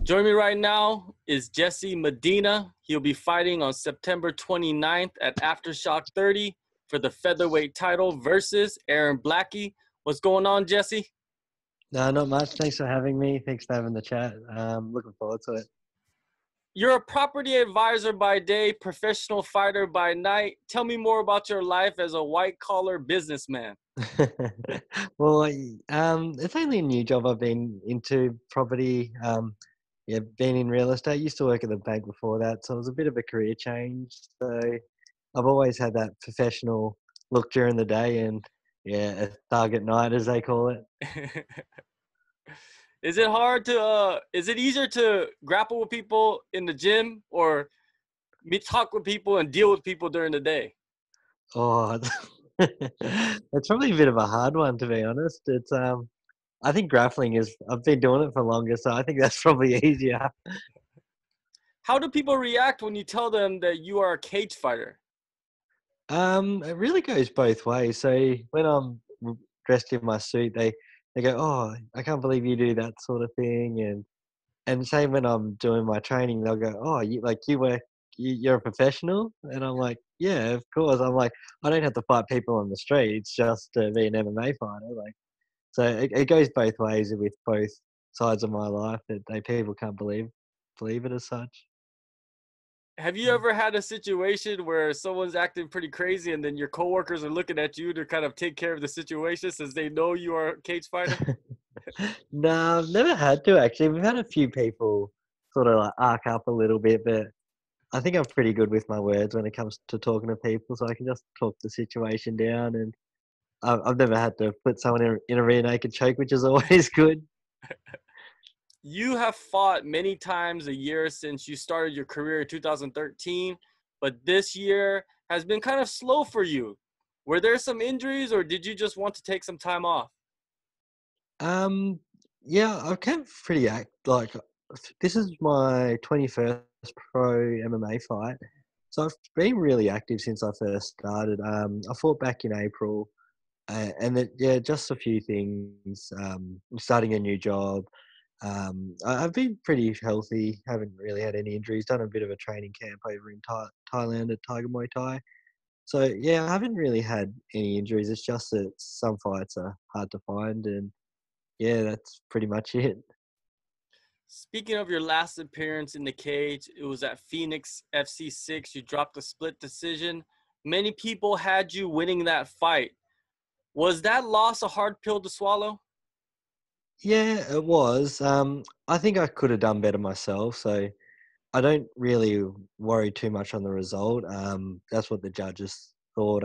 Joining me right now is Jesse Medina. He'll be fighting on September 29th at Aftershock 30 for the featherweight title versus Aaron Blackie. What's going on, Jesse? No, not much. Thanks for having me. Thanks for having the chat. Looking forward to it. You're a property advisor by day, professional fighter by night. Tell me more about your life as a white-collar businessman. Well, it's only a new job I've been into, property. Yeah, been in real estate. Used to work at the bank before that, so it was a bit of a career change. So I've always had that professional look during the day and, yeah, a thug at night, as they call it. Is it easier to grapple with people in the gym or talk with people and deal with people during the day? Oh, it's probably a bit of a hard one, to be honest. I think grappling is. I've been doing it for longer, so I think that's probably easier. How do people react when you tell them that you are a cage fighter? It really goes both ways. So when I'm dressed in my suit, they go, "Oh, I can't believe you do that sort of thing," and same when I'm doing my training, they'll go, "Oh, you're a professional," and I'm like, "Yeah, of course." I'm like, I don't have to fight people on the streets just to be an MMA fighter. Like, so it goes both ways with both sides of my life. That people can't believe it as such. Have you ever had a situation where someone's acting pretty crazy and then your coworkers are looking at you to kind of take care of the situation since they know you are a cage fighter? No, I've never had to actually. We've had a few people sort of like arc up a little bit, but I think I'm pretty good with my words when it comes to talking to people, so I can just talk the situation down. And I've never had to put someone in a rear naked choke, which is always good. You have fought many times a year since you started your career in 2013, but this year has been kind of slow for you. Were there some injuries or did you just want to take some time off? Um, yeah, I've kept pretty like this is my 21st pro MMA fight, so I've been really active since I first started. I fought back in April. Yeah, just a few things. Starting a new job. I've been pretty healthy. Haven't really had any injuries. Done a bit of a training camp over in Thailand at Tiger Muay Thai. So yeah, I haven't really had any injuries. It's just that some fights are hard to find, and yeah, that's pretty much it. Speaking of your last appearance in the cage, it was at Phoenix FC6. You dropped a split decision. Many people had you winning that fight. Was that loss a hard pill to swallow? Yeah, it was. I think I could have done better myself. So I don't really worry too much on the result. That's what the judges thought.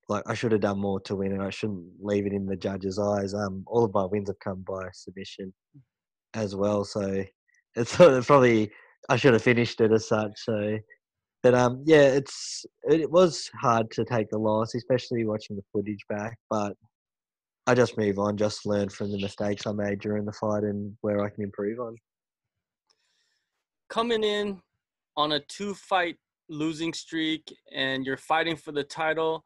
Like I should have done more to win, and I shouldn't leave it in the judges' eyes. All of my wins have come by submission as well, so it's sort of probably I should have finished it as such. So, but yeah, it was hard to take the loss, especially watching the footage back. But I just move on, just learn from the mistakes I made during the fight and where I can improve on. Coming in on a two-fight losing streak and you're fighting for the title,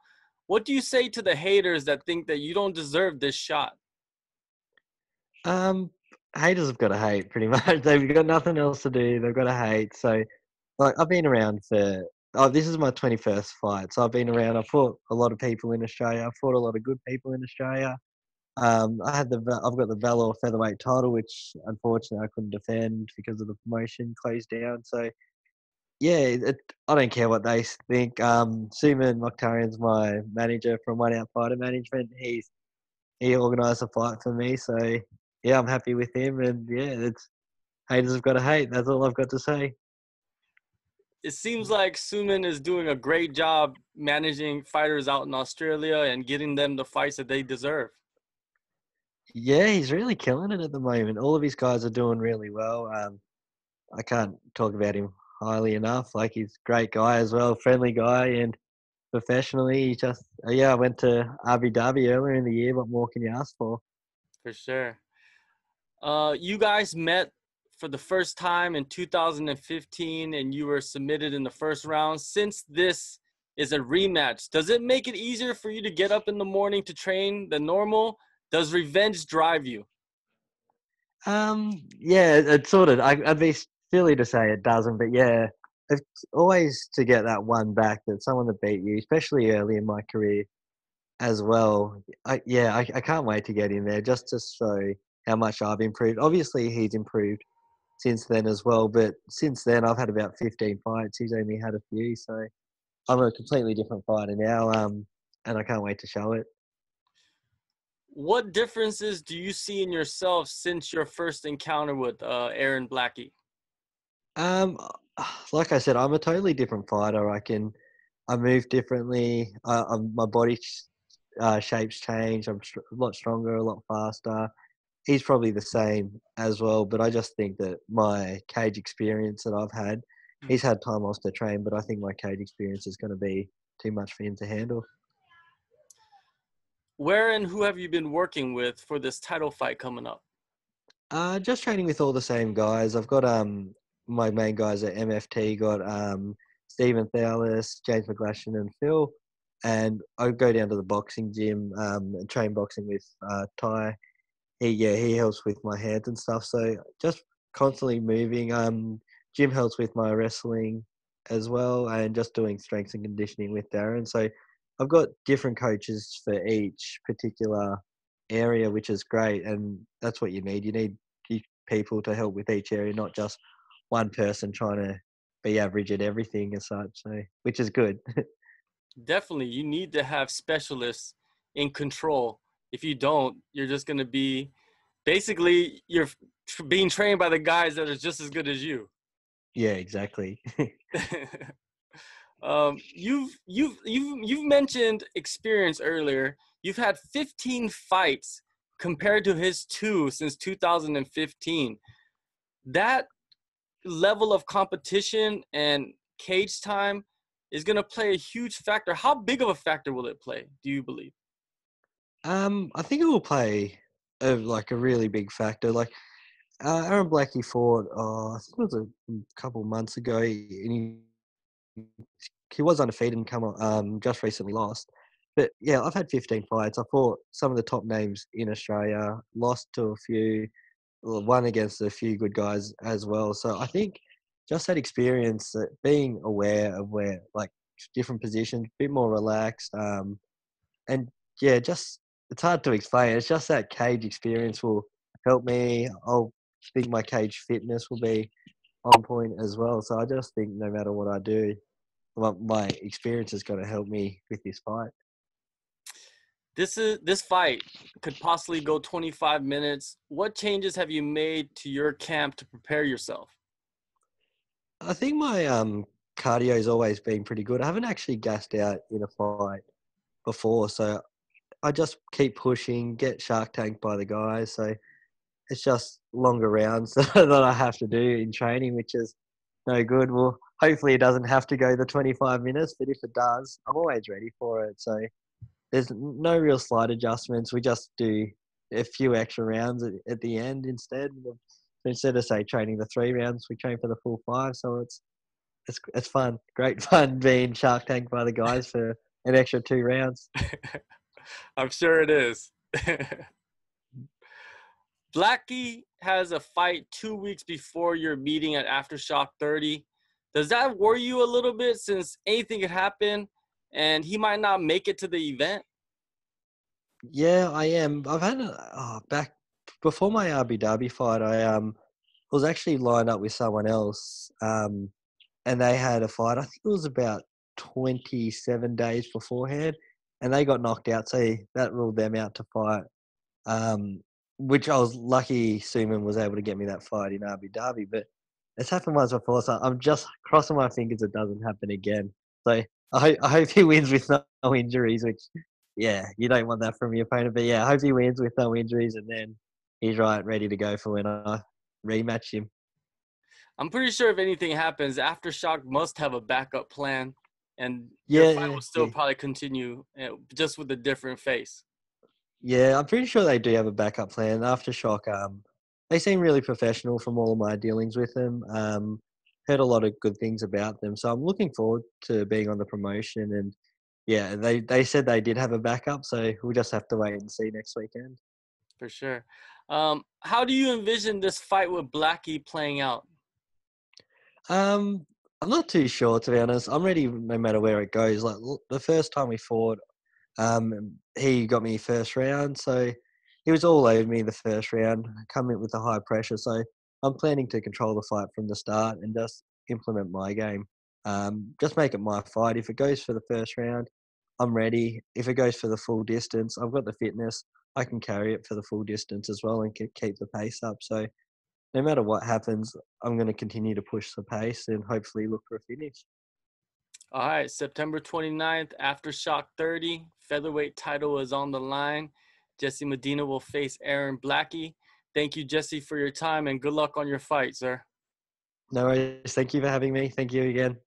what do you say to the haters that think that you don't deserve this shot? Um, Haters have got to hate pretty much. They've got nothing else to do. They've got to hate. So, like, I've been around for. Oh, this is my 21st fight. So I've been around. I fought a lot of people in Australia. I fought a lot of good people in Australia. I've got the Valor featherweight title, which unfortunately I couldn't defend because of the promotion closed down. So yeah, I don't care what they think. Suman Mokhtarian's my manager from One Out Fighter Management. He organised the fight for me, so yeah, I'm happy with him. And yeah, it's haters have got to hate. That's all I've got to say. It seems like Suman is doing a great job managing fighters out in Australia and getting them the fights that they deserve. Yeah, he's really killing it at the moment. All of his guys are doing really well. I can't talk about him highly enough. Like he's a great guy as well, friendly guy, and professionally, he just yeah. I went to Abu Dhabi earlier in the year. What more can you ask for? For sure. You guys met for the first time in 2015 and you were submitted in the first round. Since this is a rematch, does it make it easier for you to get up in the morning to train than normal? Does revenge drive you? Yeah, it sort of. I'd be silly to say it doesn't, but yeah, it's always to get that one back, that someone that beat you, especially early in my career as well. I can't wait to get in there just to show how much I've improved. Obviously, he's improved since then as well, but since then I've had about 15 fights. He's only had a few, so I'm a completely different fighter now. And I can't wait to show it. What differences do you see in yourself since your first encounter with Aaron Blackie? Um, like I said, I'm a totally different fighter. I move differently. My body shapes change. A lot stronger, a lot faster. He's probably the same as well, but I just think that my cage experience that I've had, he's had time off to train, but I think my cage experience is going to be too much for him to handle. Where and who have you been working with for this title fight coming up? Just training with all the same guys. I've got my main guys at MFT. Got Stephen Thales, James Gladstone, and Phil. And I go down to the boxing gym and train boxing with Ty. He helps with my hands and stuff. So just constantly moving. Jim helps with my wrestling as well, and just doing strength and conditioning with Darren. So I've got different coaches for each particular area, which is great, and that's what you need. You need people to help with each area, not just one person trying to be average at everything as such. So, which is good. Definitely, you need to have specialists in control. If you don't, you're just going to be basically you're being trained by the guys that are just as good as you. Yeah, exactly. You've mentioned experience earlier. You've had 15 fights compared to his 2 since 2015. That level of competition and cage time is going to play a huge factor. How big of a factor will it play, do you believe? I think it will play a really big factor. Like Aaron Blackie fought, I think it was a couple months ago, and he was undefeated and just recently lost. But yeah, I've had 15 fights. I fought some of the top names in Australia, lost to a few, won against a few good guys as well. So I think just that experience, being aware of where like different positions, a bit more relaxed, and yeah, just it's hard to explain. It's just that cage experience will help me. I'll think my cage fitness will be on point as well. So I just think no matter what I do, my experience is going to help me with this fight. This fight could possibly go 25 minutes. What changes have you made to your camp to prepare yourself? I think my cardio's always been pretty good. I haven't actually gassed out in a fight before, so I just keep pushing, get shark tanked by the guys. So it's just longer rounds that I have to do in training, which is no good. Well, hopefully it doesn't have to go the 25 minutes, but if it does, I'm always ready for it. So there's no real slight adjustments. We just do a few extra rounds at the end instead. Instead of say training the 3 rounds, we train for the full 5. So it's fun, great fun being shark tanked by the guys for an extra 2 rounds. I'm sure it is. Blackie has a fight 2 weeks before your meeting at Aftershock 30. Does that worry you a little bit since anything could happen and he might not make it to the event? Yeah, I am. I've had back before my Abu Dhabi fight. I was actually lined up with someone else, and they had a fight. I think it was about 27 days beforehand, and they got knocked out. So that ruled them out to fight. Um, which I was lucky. Suman was able to get me that fight in Abu Dhabi, but it's happened once before. So I'm just crossing my fingers it doesn't happen again. So I hope he wins with no injuries, which yeah, you don't want that from your opponent. But yeah, I hope he wins with no injuries, and then he's right, ready to go for when I rematch him. I'm pretty sure if anything happens, Aftershock must have a backup plan and your fight Yeah, will still yeah, probably continue just with a different face. yeah. I'm pretty sure they do have a backup plan. Aftershock, they seem really professional from all of my dealings with them. Heard a lot of good things about them, so I'm looking forward to being on the promotion. And yeah, they said they did have a backup, so we'll just have to wait and see next weekend. For sure. How do you envision this fight with Blackie playing out? I'm not too sure, to be honest. I'm ready no matter where it goes. Like the first time we fought, he got me first round, so he was all over me the first round, coming with the high pressure. So I'm planning to control the fight from the start and just implement my game. Just make it my fight. If it goes for the first round, I'm ready. If it goes for the full distance, I've got the fitness. I can carry it for the full distance as well and keep the pace up. So no matter what happens, I'm going to continue to push the pace and hopefully look for a finish. All right, September 29th, Aftershock 30, featherweight title is on the line. Jesse Medina will face Aaron Blackie. Thank you, Jesse, for your time, and good luck on your fight, sir. No worries. Thank you for having me. Thank you again.